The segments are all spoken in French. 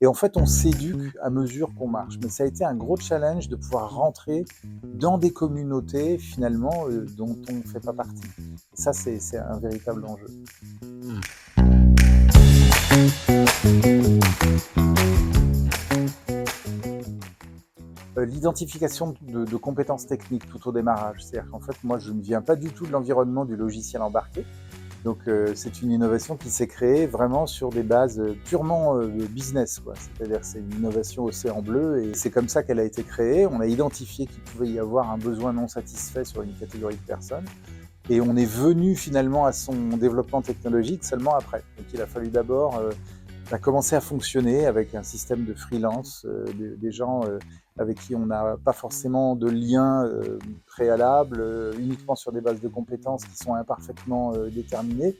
Et en fait, on s'éduque à mesure qu'on marche. Mais ça a été un gros challenge de pouvoir rentrer dans des communautés finalement dont on ne fait pas partie. Et ça, c'est un véritable enjeu. L'identification de compétences techniques tout au démarrage. C'est-à-dire qu'en fait, moi, je ne viens pas du tout de l'environnement du logiciel embarqué. Donc, c'est une innovation qui s'est créée vraiment sur des bases purement business, quoi. C'est-à-dire que c'est une innovation océan bleu et c'est comme ça qu'elle a été créée. On a identifié qu'il pouvait y avoir un besoin non satisfait sur une catégorie de personnes et on est venu finalement à son développement technologique seulement après. Donc, il a fallu d'abord commencer à fonctionner avec un système de freelance, des gens avec qui on n'a pas forcément de lien préalable, uniquement sur des bases de compétences qui sont imparfaitement déterminées.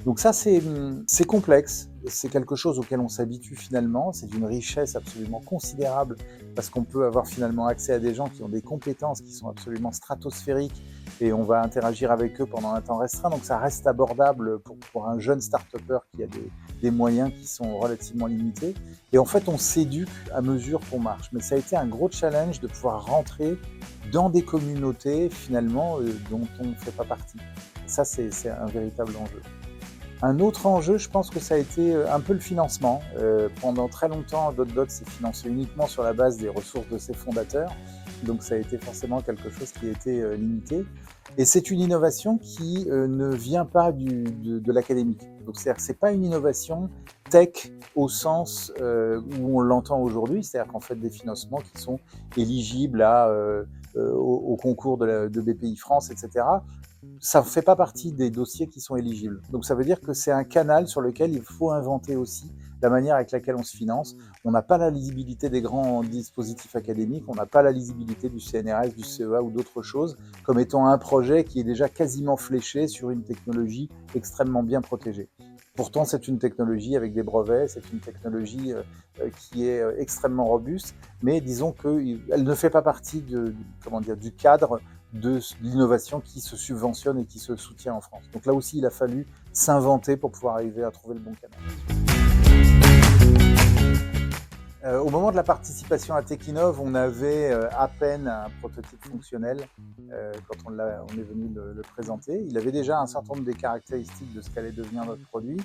Donc ça, c'est complexe, c'est quelque chose auquel on s'habitue finalement, c'est d'une richesse absolument considérable parce qu'on peut avoir finalement accès à des gens qui ont des compétences qui sont absolument stratosphériques et on va interagir avec eux pendant un temps restreint, donc ça reste abordable pour un jeune start-upper qui a des moyens qui sont relativement limités. Et en fait, on s'éduque à mesure qu'on marche. Mais ça a été un gros challenge de pouvoir rentrer dans des communautés finalement dont on ne fait pas partie. Et ça, c'est un véritable enjeu. Un autre enjeu, je pense que ça a été un peu le financement. Pendant très longtemps, Dot s'est financé uniquement sur la base des ressources de ses fondateurs. Donc ça a été forcément quelque chose qui a été limité. Et c'est une innovation qui ne vient pas de l'académique. Donc c'est-à-dire que ce n'est pas une innovation tech au sens où on l'entend aujourd'hui, c'est-à-dire qu'en fait des financements qui sont éligibles au concours de BPI France, etc. Ça ne fait pas partie des dossiers qui sont éligibles. Donc ça veut dire que c'est un canal sur lequel il faut inventer aussi la manière avec laquelle on se finance. On n'a pas la lisibilité des grands dispositifs académiques, on n'a pas la lisibilité du CNRS, du CEA ou d'autres choses, comme étant un projet qui est déjà quasiment fléché sur une technologie extrêmement bien protégée. Pourtant, c'est une technologie avec des brevets, c'est une technologie qui est extrêmement robuste, mais disons qu'elle ne fait pas partie du cadre de l'innovation qui se subventionne et qui se soutient en France. Donc là aussi, il a fallu s'inventer pour pouvoir arriver à trouver le bon canal. Au moment de la participation à Techinov, on avait à peine un prototype fonctionnel quand on est venu le présenter. Il avait déjà un certain nombre des caractéristiques de ce qu'allait devenir notre produit,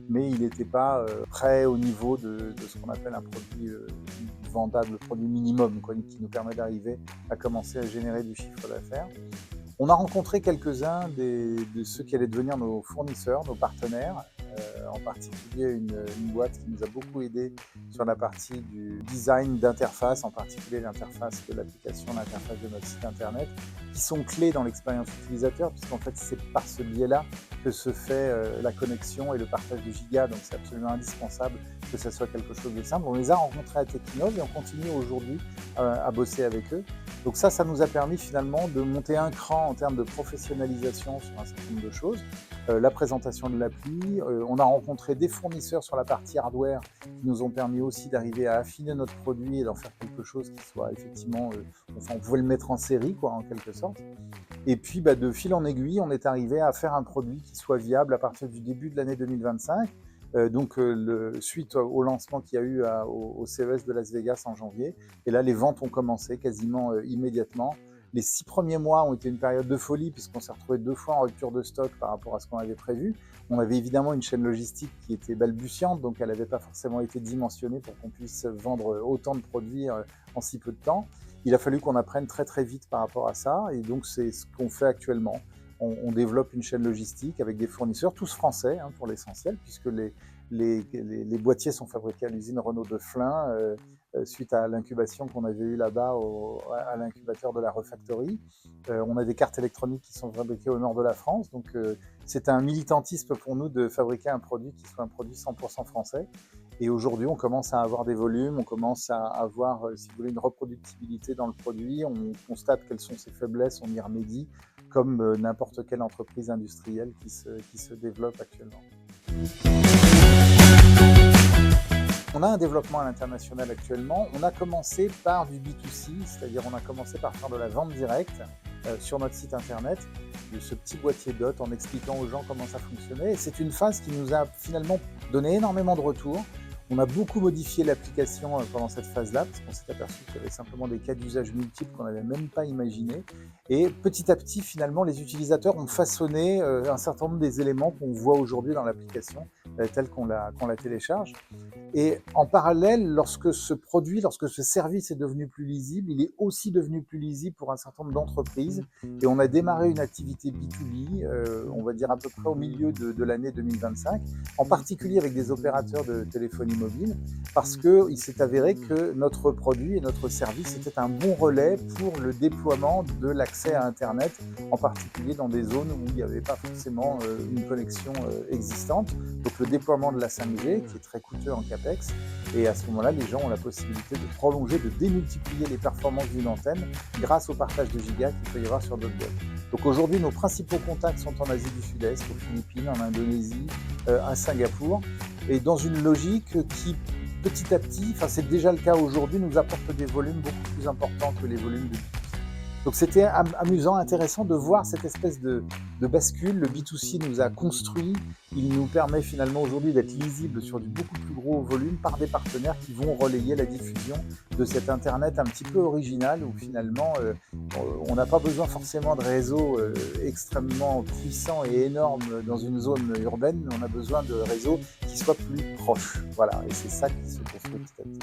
mais il n'était pas prêt au niveau de ce qu'on appelle un produit vendable, produit minimum, quoi, qui nous permet d'arriver à commencer à générer du chiffre d'affaires. On a rencontré quelques-uns de ceux qui allaient devenir nos fournisseurs, nos partenaires, en particulier une boîte qui nous a beaucoup aidé sur la partie du design d'interface, en particulier l'interface de l'application, l'interface de notre site internet, qui sont clés dans l'expérience utilisateur, puisqu'en fait c'est par ce biais-là que se fait la connexion et le partage de gigas, donc c'est absolument indispensable que ça soit quelque chose de simple. On les a rencontrés à Techinov et on continue aujourd'hui à bosser avec eux. Donc ça nous a permis finalement de monter un cran en termes de professionnalisation sur un certain nombre de choses. La présentation de l'appli, on a rencontré des fournisseurs sur la partie hardware qui nous ont permis aussi d'arriver à affiner notre produit et d'en faire quelque chose qui soit effectivement, on pouvait le mettre en série, quoi, en quelque sorte. Et puis de fil en aiguille, on est arrivé à faire un produit qui soit viable à partir du début de l'année 2025. Suite au lancement qu'il y a eu au CES de Las Vegas en janvier. Et là, les ventes ont commencé quasiment immédiatement. Les 6 premiers mois ont été une période de folie puisqu'on s'est retrouvé 2 fois en rupture de stock par rapport à ce qu'on avait prévu. On avait évidemment une chaîne logistique qui était balbutiante, donc elle n'avait pas forcément été dimensionnée pour qu'on puisse vendre autant de produits en si peu de temps. Il a fallu qu'on apprenne très très vite par rapport à ça et donc c'est ce qu'on fait actuellement. On développe une chaîne logistique avec des fournisseurs, tous français pour l'essentiel, puisque les boîtiers sont fabriqués à l'usine Renault de Flins suite à l'incubation qu'on avait eue là-bas à l'incubateur de la Refactory. On a des cartes électroniques qui sont fabriquées au nord de la France, donc c'est un militantisme pour nous de fabriquer un produit qui soit un produit 100% français. Et aujourd'hui, on commence à avoir des volumes, on commence à avoir, si vous voulez, une reproductibilité dans le produit, on constate quelles sont ses faiblesses, on y remédie, comme n'importe quelle entreprise industrielle qui se développe actuellement. On a un développement à l'international actuellement. On a commencé par du B2C, c'est-à-dire on a commencé par faire de la vente directe sur notre site internet, de ce petit boîtier Dot, en expliquant aux gens comment ça fonctionnait. Et c'est une phase qui nous a finalement donné énormément de retours. On a beaucoup modifié l'application pendant cette phase-là, parce qu'on s'est aperçu qu'il y avait simplement des cas d'usage multiples qu'on n'avait même pas imaginés. Et petit à petit, finalement, les utilisateurs ont façonné un certain nombre des éléments qu'on voit aujourd'hui dans l'application, telle qu'on la télécharge. Et en parallèle, lorsque ce service est devenu plus lisible, il est aussi devenu plus lisible pour un certain nombre d'entreprises. Et on a démarré une activité B2B, on va dire à peu près au milieu de l'année 2025, en particulier avec des opérateurs de téléphonie mobile, parce qu'il s'est avéré que notre produit et notre service était un bon relais pour le déploiement de l'accès à Internet, en particulier dans des zones où il n'y avait pas forcément une connexion existante. Donc le déploiement de la 5G, qui est très coûteux en CAPEX, et à ce moment-là, les gens ont la possibilité de prolonger, de démultiplier les performances d'une antenne grâce au partage de gigas qu'il peut y avoir sur d'autres boîtes. Donc aujourd'hui, nos principaux contacts sont en Asie du Sud-Est, aux Philippines, en Indonésie, à Singapour, et dans une logique qui, petit à petit, enfin c'est déjà le cas aujourd'hui, nous apporte des volumes beaucoup plus importants que les volumes de B2C. Donc c'était amusant, intéressant de voir cette espèce de bascule. Le B2C nous a construit, il nous permet finalement aujourd'hui d'être lisible sur du beaucoup plus gros volume par des partenaires qui vont relayer la diffusion de cet Internet un petit peu original où finalement on n'a pas besoin forcément de réseaux extrêmement puissants et énormes dans une zone urbaine, mais on a besoin de réseaux qui soient plus proches. Voilà, et c'est ça qui se construit petit à petit.